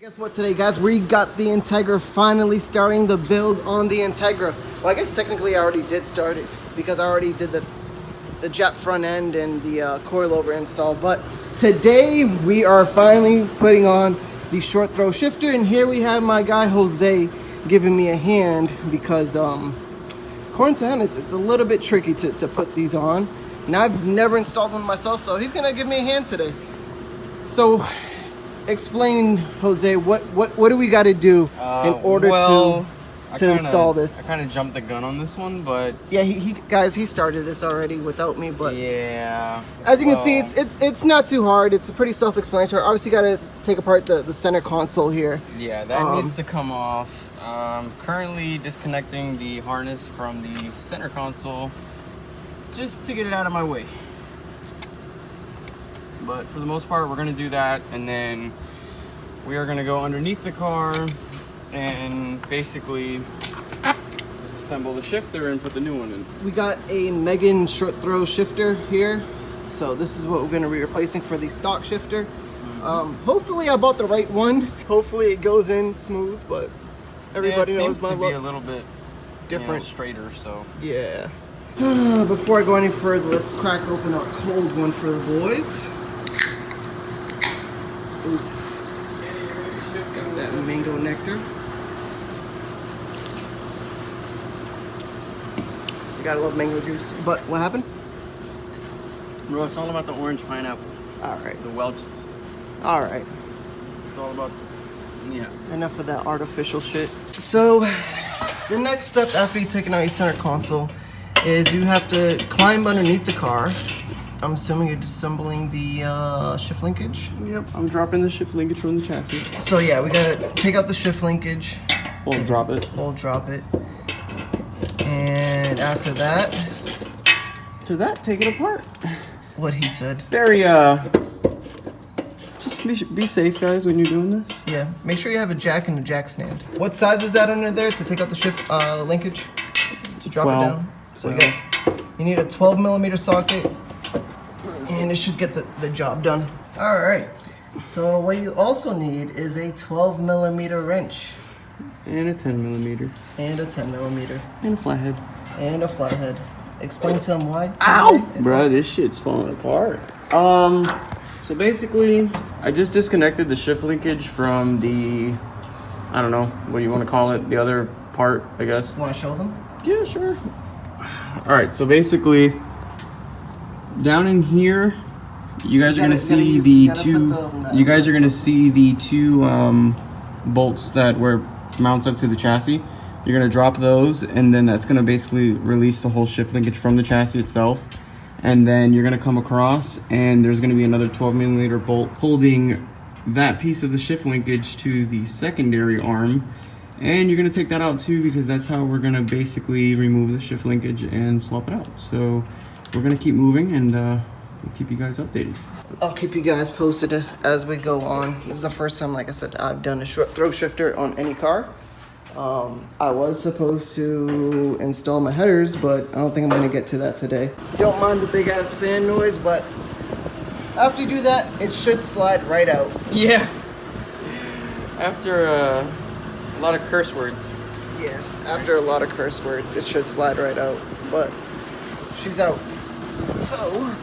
Guess what today, guys? We got the Integra finally starting the build on the Integra. Well, I guess technically I already did start it because I already did the jet front end and the coilover install. But today we are finally putting on the short throw shifter, and here we have my guy Jose giving me a hand because according to him it's a little bit tricky to put these on, and I've never installed one myself, so he's gonna give me a hand today. So explain, Jose, what do we got to do in order to install this? I kind of jumped the gun on this one, but yeah, he started this already without me, but yeah, as you can see, it's not too hard. It's pretty self-explanatory. Obviously, you got to take apart the center console here. Yeah, that needs to come off. Currently disconnecting the harness from the center console just to get it out of my way. But for the most part, we're gonna do that, and then we are gonna go underneath the car and basically disassemble the shifter and put the new one in. We got a Megan short throw shifter here, so this is what we're gonna be replacing for the stock shifter. Hopefully I bought the right one. Hopefully it goes in smooth, but everybody knows my luck. It seems to be a little bit different, straighter. So yeah. Before I go any further, let's crack open a cold one for the boys. Oof. Got that mango nectar. You gotta love mango juice. But what happened? Bro, it's all about the orange pineapple. Alright. The Welch's. Alright. It's all about, yeah. Enough of that artificial shit. So, the next step after you taking out your center console is you have to climb underneath the car. I'm assuming you're disassembling the shift linkage? Yep, I'm dropping the shift linkage from the chassis. So yeah, we gotta take out the shift linkage. We'll drop it. We'll drop it. And after that... To that, take it apart. What he said. It's very, just be safe, guys, when you're doing this. Yeah, make sure you have a jack and a jack stand. What size is that under there to take out the shift linkage? To drop 12. it down? So you need a 12 millimeter socket, and it should get the job done. All right, so what you also need is a 12 millimeter wrench. And a 10 millimeter. And a 10 millimeter. And a flathead. And a flathead. Explain to them why. Ow! Bro, this shit's falling apart. So basically, I just disconnected the shift linkage from the, I don't know, what do you want to call it? The other part, I guess. Want to show them? Yeah, sure. All right, so basically, down in here, you guys are gonna see the two. You guys are gonna see the two bolts that mounts up to the chassis. You're gonna drop those, and then that's gonna basically release the whole shift linkage from the chassis itself. And then you're gonna come across, and there's gonna be another 12 millimeter bolt holding that piece of the shift linkage to the secondary arm. And you're gonna take that out too, because that's how we're gonna basically remove the shift linkage and swap it out. So we're gonna keep moving, and we'll keep you guys updated. I'll keep you guys posted as we go on. This is the first time, like I said, I've done a short throw shifter on any car. I was supposed to install my headers, but I don't think I'm gonna get to that today. Don't mind the big ass fan noise, but after you do that, it should slide right out. Yeah. After a lot of curse words. Yeah, after a lot of curse words, it should slide right out, but she's out. So,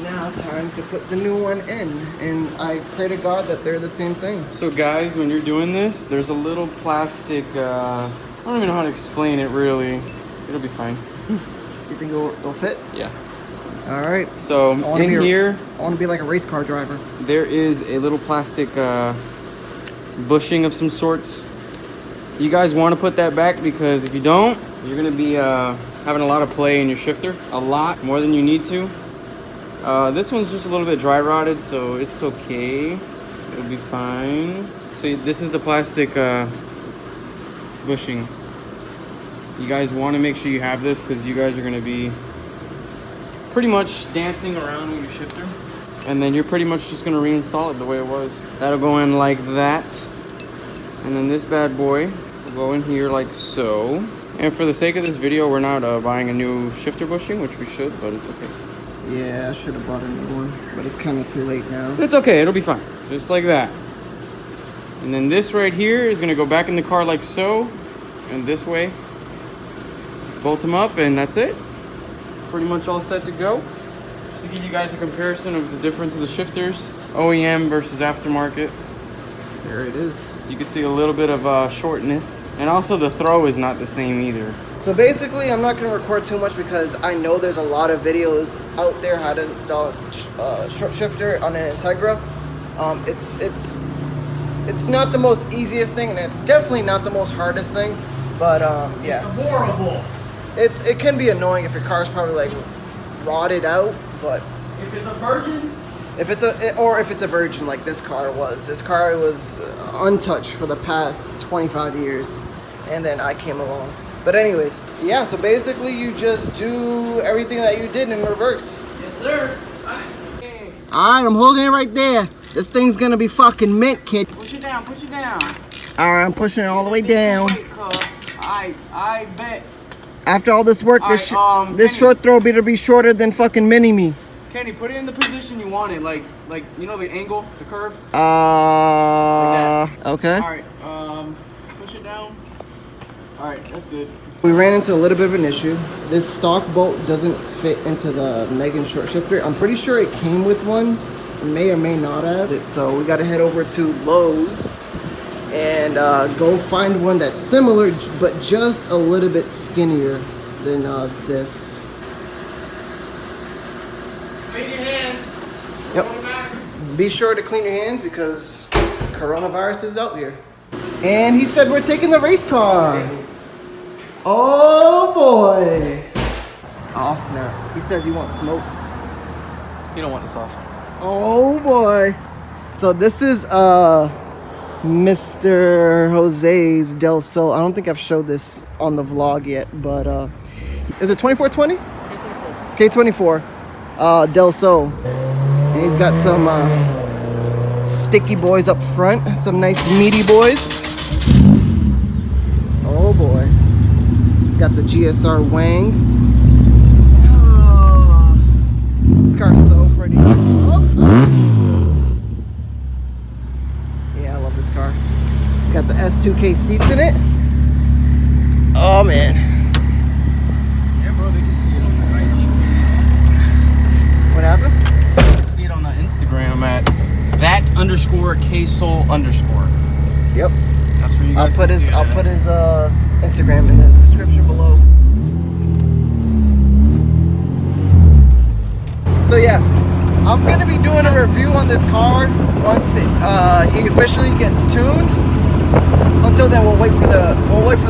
now time to put the new one in, and I pray to God that they're the same thing. So guys, when you're doing this, there's a little plastic, I don't even know how to explain it really. It'll be fine. You think it'll fit? Yeah. All right. So in here, I want to be like a race car driver. There is a little plastic bushing of some sorts. You guys want to put that back, because if you don't, you're going to be having a lot of play in your shifter. A lot more than you need to. This one's just a little bit dry rotted, so it's okay. It'll be fine. So this is the plastic bushing. You guys want to make sure you have this, because you guys are going to be pretty much dancing around with your shifter. And then you're pretty much just going to reinstall it the way it was. That'll go in like that. And then this bad boy will go in here like so. And for the sake of this video, we're not buying a new shifter bushing, which we should, but it's okay. Yeah, I should have bought a new one, but it's kind of too late now. But it's okay, it'll be fine. Just like that. And then this right here is gonna go back in the car like so, and this way. Bolt them up, and that's it. Pretty much all set to go. Just to give you guys a comparison of the difference of the shifters, OEM versus aftermarket. There it is. So you can see a little bit of shortness. And also the throw is not the same either. So basically, I'm not going to record too much because I know there's a lot of videos out there how to install a short shifter on an Integra. It's not the most easiest thing, and it's definitely not the most hardest thing. But yeah, it's horrible. It can be annoying if your car's probably like rotted out. But if it's a virgin, if it's a virgin like this car was. This car was untouched for the past 25 years, and then I came along. But anyways, yeah, so basically you just do everything that you did in reverse. Yes, sir. Alright, I'm holding it right there. This thing's gonna be fucking mint, kid. Push it down, push it down. Alright, I'm pushing it all the way down. I bet. After all this work, this Kenny, short throw better be shorter than fucking mini-me. Kenny, put it in the position you want it, like you know the angle, the curve? Okay. Alright, push it down. Alright, that's good. We ran into a little bit of an issue. This stock bolt doesn't fit into the Megan short shifter. I'm pretty sure it came with one. It may or may not have it. So we gotta head over to Lowe's and go find one that's similar, but just a little bit skinnier than this. Clean your hands. Yep. Be sure to clean your hands because coronavirus is out here. And he said we're taking the race car. Oh boy. Oh snap. He says you want smoke. You don't want the sauce. Oh boy. So this is Mr. Jose's Del Sol. I don't think I've showed this on the vlog yet, but is it 2420? K24. Del Sol. And he's got some sticky boys up front, some nice meaty boys. Oh boy. Got the GSR Wang. Oh, this car's so pretty. Oh. Yeah, I love this car. Got the S2K seats in it. Oh man. Yeah, bro, they can see it on the IG page. What happened? They can see it on the Instagram at that_KSoul_. Yep. That's where you guys I'll put his Instagram in the description below. So yeah, I'm gonna be doing a review on this car once he officially gets tuned. Until then, we'll wait for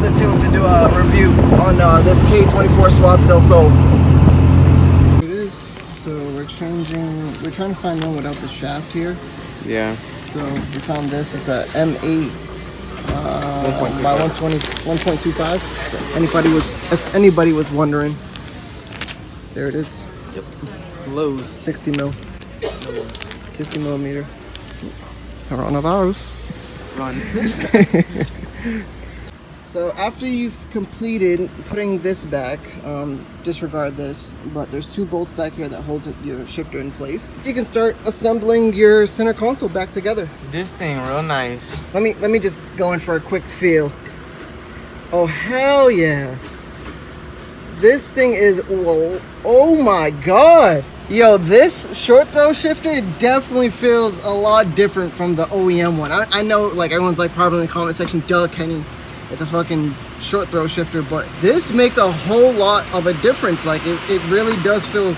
the tune to do a review on this K24 swap Del Sol. It is. So we're trying to find one without the shaft here. Yeah. So we found this. It's a M8 by 1.25. So if anybody was wondering, there it is. Yep. Lowe's. 60 mil. 60 millimeter. Coronavirus. Run. So after you've completed putting this back, disregard this, but there's two bolts back here that holds your shifter in place. You can start assembling your center console back together. This thing real nice. Let me just go in for a quick feel. Oh hell yeah. This thing is, whoa, oh my god. Yo, this short throw shifter definitely feels a lot different from the OEM one. I know like everyone's like probably in the comment section, duh Kenny, it's a fucking short throw shifter, but this makes a whole lot of a difference. Like it really does feel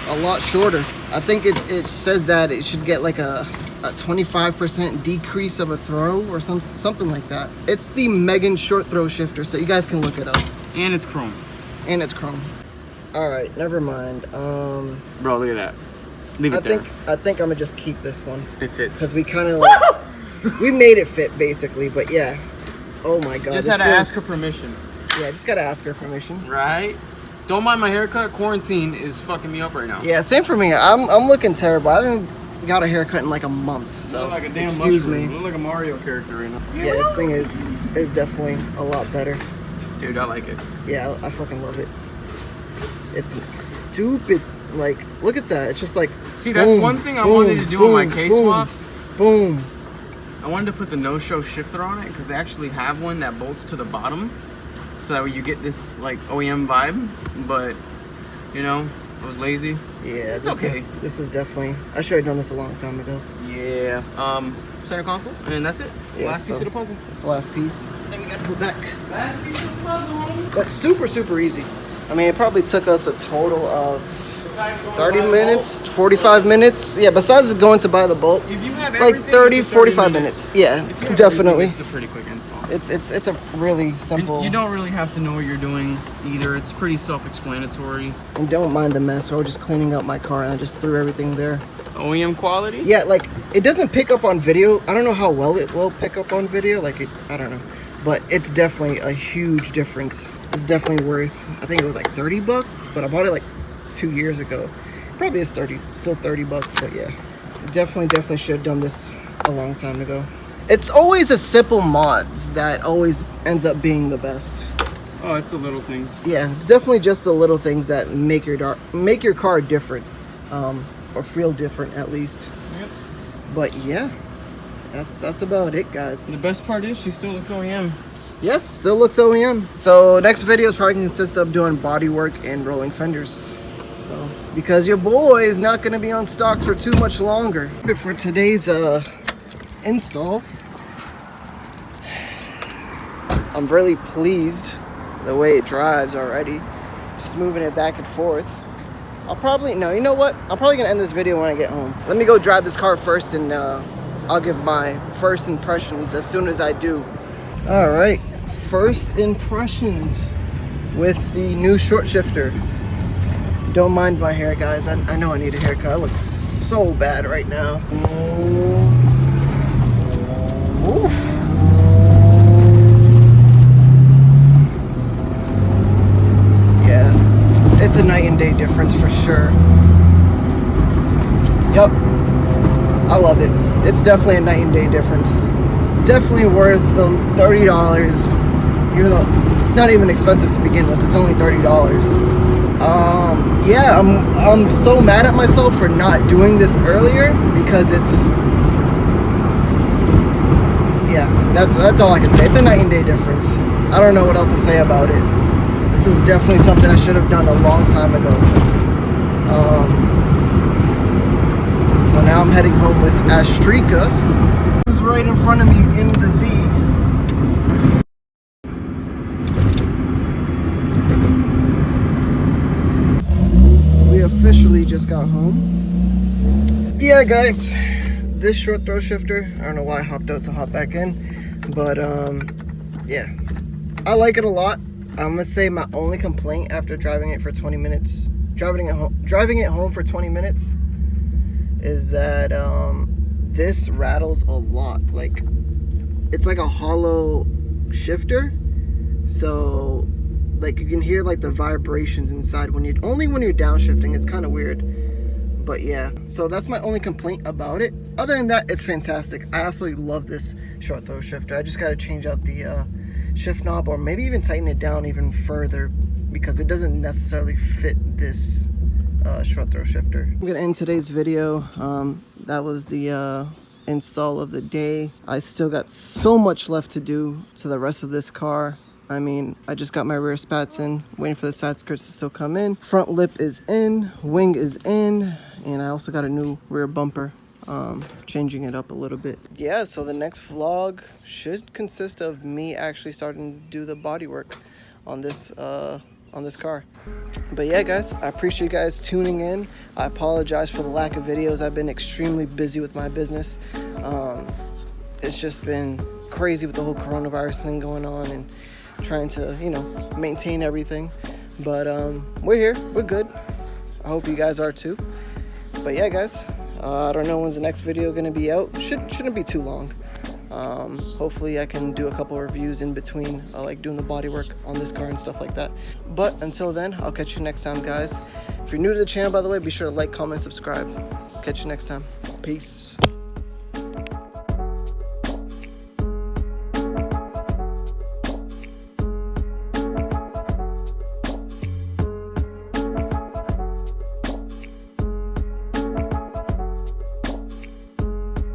a lot shorter. I think it says that it should get like a 25% decrease of a throw or something like that. It's the Megan short throw shifter, so you guys can look it up. And it's chrome. And it's chrome. All right, never mind. Bro, look at that. Leave it there. I think I'm gonna just keep this one. It fits. Because we kind of like we made it fit basically, but yeah. Oh my god. Just had to ask her permission. Yeah, just gotta ask her permission. Right? Don't mind my haircut. Quarantine is fucking me up right now. Yeah, same for me. I'm looking terrible. I haven't got a haircut in like a month, so like a damn excuse mushroom. me. You look like a Mario character right now. Yeah, this thing is definitely a lot better. Dude, I like it. Yeah, I fucking love it. It's stupid. Like, look at that. It's just like. See, that's boom, one thing I boom, wanted to do boom, on my K boom, swap. Boom. I wanted to put the no-show shifter on it because they actually have one that bolts to the bottom, so that way you get this like OEM vibe. But you know, I was lazy. Yeah, it's okay. This is definitely. I should have done this a long time ago. Yeah. Center console, and then that's it. Yeah, Last piece of the puzzle. It's the last piece. Then we got to go back. Last piece of the puzzle. But super easy. I mean, it probably took us a total of 30 minutes, 45 minutes. Yeah, besides going to buy the bolt, if you have like 30, 45 minutes. Yeah, definitely. It's a pretty quick install. It's a really simple. You don't really have to know what you're doing either. It's pretty self-explanatory. And don't mind the mess. I was just cleaning up my car and I just threw everything there. OEM quality? Yeah, like it doesn't pick up on video. I don't know how well it will pick up on video. I don't know, but it's definitely a huge difference. It's definitely worth. I think it was like $30, but I bought it like 2 years ago. Probably is still $30, but yeah, definitely should have done this a long time ago. It's always the simple mods that always ends up being the best. Oh, it's the little things. Yeah, it's definitely just the little things that make your car different, or feel different at least. Yep. But yeah, that's about it, guys. The best part is she still looks OEM. Yeah, still looks OEM. So next video is probably gonna consist of doing body work and rolling fenders. So because your boy is not gonna be on stocks for too much longer. For today's install, I'm really pleased the way it drives already. Just moving it back and forth. You know what? I'm probably gonna end this video when I get home. Let me go drive this car first, and I'll give my first impressions as soon as I do. All right, first impressions with the new short shifter. Don't mind my hair, guys. I know I need a haircut. I look so bad right now. Oof. Yeah, it's a night and day difference for sure. Yup, I love it. It's definitely a night and day difference. Definitely worth the $30, even though it's not even expensive to begin with. It's only $30. Yeah, I'm so mad at myself for not doing this earlier because it's. Yeah, that's all I can say. It's a night and day difference. I don't know what else to say about it. This is definitely something I should have done a long time ago. So now I'm heading home with Astrika, who's right in front of me in the Z. We officially just got home. Yeah, guys. This short throw shifter, I don't know why I hopped out to hop back in, but yeah, I like it a lot. I'm gonna say my only complaint after driving it for 20 minutes, driving it home for 20 minutes, is that this rattles a lot. Like, it's like a hollow shifter, so like you can hear like the vibrations inside when you're downshifting. It's kind of weird. But yeah, so that's my only complaint about it. Other than that, it's fantastic. I absolutely love this short throw shifter. I just got to change out the shift knob, or maybe even tighten it down even further, because it doesn't necessarily fit this short throw shifter. I'm gonna end today's video. That was the install of the day. I still got so much left to do to the rest of this car. I mean, I just got my rear spats in, waiting for the side skirts to still come in. Front lip is in, wing is in, and I also got a new rear bumper, changing it up a little bit. Yeah, so the next vlog should consist of me actually starting to do the body work on this car. But yeah, guys, I appreciate you guys tuning in. I apologize for the lack of videos. I've been extremely busy with my business. It's just been crazy with the whole coronavirus thing going on, and trying to, you know, maintain everything. But we're here, we're good. I hope you guys are too. But yeah, guys, I don't know when's the next video gonna be out. Shouldn't be too long. Hopefully I can do a couple of reviews in between, like doing the body work on this car and stuff like that. But until then, I'll catch you next time, guys. If you're new to the channel, by the way, be sure to like, comment, subscribe. Catch you next time. Peace.